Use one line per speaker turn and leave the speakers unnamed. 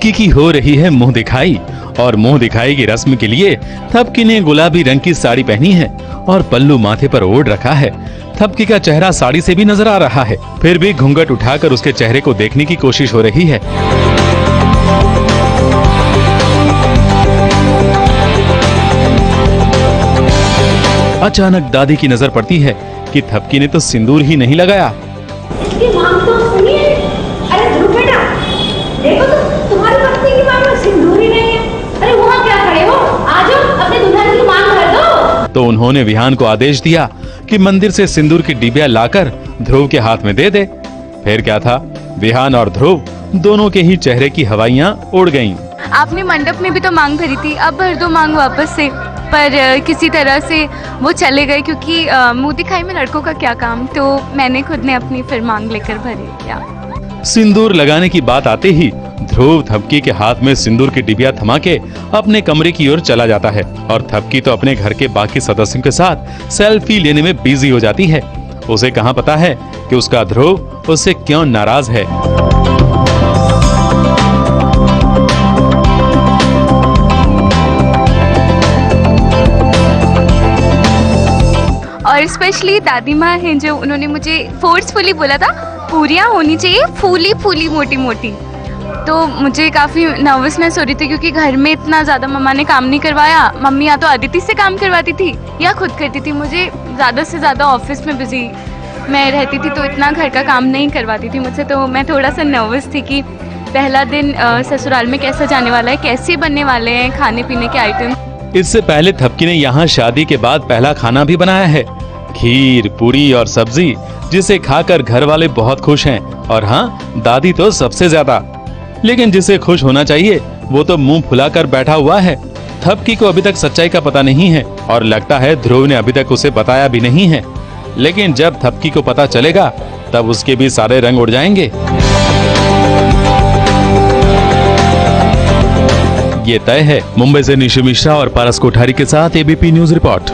थपकी की हो रही है मुंह दिखाई और मुंह दिखाई की रस्म के लिए थपकी ने गुलाबी रंग की साड़ी पहनी है और पल्लू माथे पर ओढ़ रखा है। थपकी का चेहरा साड़ी से भी नजर आ रहा है, फिर भी घूंघट उठाकर उसके चेहरे को देखने की कोशिश हो रही है। अचानक दादी की नजर पड़ती है कि थपकी ने तो सिंदूर ही नहीं लगाया।
इसकी मांग तो सुनिए। अरे ध्रुव बेटा, देखो तो तुम्हारी पत्नी की मांग में सिंदूर ही नहीं है। अरे वहाँ क्या खड़े हो, आ जाओ अपने दुल्हन की मांग कर दो।
तो उन्होंने विहान को आदेश दिया कि मंदिर से सिंदूर की डिबिया लाकर ध्रुव के हाथ में दे दे। फिर क्या था, विहान और ध्रुव दोनों के ही चेहरे की हवाइयाँ उड़ गईं।
आपने मंडप में भी तो मांग भरी थी, अब भर दो मांग वापस से। पर किसी तरह से वो चले गए, क्योंकि मुंह दिखाई में लड़कों का क्या काम, तो मैंने खुद ने अपनी फिर मांग लेकर भरी। क्या
सिंदूर लगाने की बात आते ही ध्रुव थपकी के हाथ में सिंदूर की डिबिया थमा के अपने कमरे की ओर चला जाता है और थपकी तो अपने घर के बाकी सदस्यों के साथ सेल्फी लेने में बिजी हो जाती है। उसे कहाँ पता है कि उसका ध्रुव उससे क्यों नाराज है।
और स्पेशली दादी माँ हैं जो उन्होंने मुझे फोर्सफुली बोला था पूरियाँ होनी चाहिए, फूली फूली मोटी मोटी। तो मुझे काफ़ी नर्वसनेस हो रही थी, क्योंकि घर में इतना ज़्यादा मम्मा ने काम नहीं करवाया। मम्मी या तो अदिति से काम करवाती थी या खुद करती थी। मुझे ज़्यादा से ज़्यादा ऑफिस में बिजी मैं रहती थी, तो इतना घर का काम नहीं करवाती थी मुझसे। तो मैं थोड़ा सा नर्वस थी कि पहला दिन ससुराल में कैसा जाने वाला है, कैसे बनने वाले हैं खाने पीने के आइटम।
इससे पहले थपकी ने यहाँ शादी के बाद पहला खाना भी बनाया है, खीर, पूरी और सब्जी, जिसे खाकर घर वाले बहुत खुश हैं और हाँ, दादी तो सबसे ज्यादा। लेकिन जिसे खुश होना चाहिए वो तो मुंह फुलाकर बैठा हुआ है। थपकी को अभी तक सच्चाई का पता नहीं है और लगता है ध्रुव ने अभी तक उसे बताया भी नहीं है। लेकिन जब थपकी को पता चलेगा तब उसके भी सारे रंग उड़ जाएंगे। ये तय है। मुंबई से निशु मिश्रा और पारस कोठारी के साथ एबीपी न्यूज रिपोर्ट।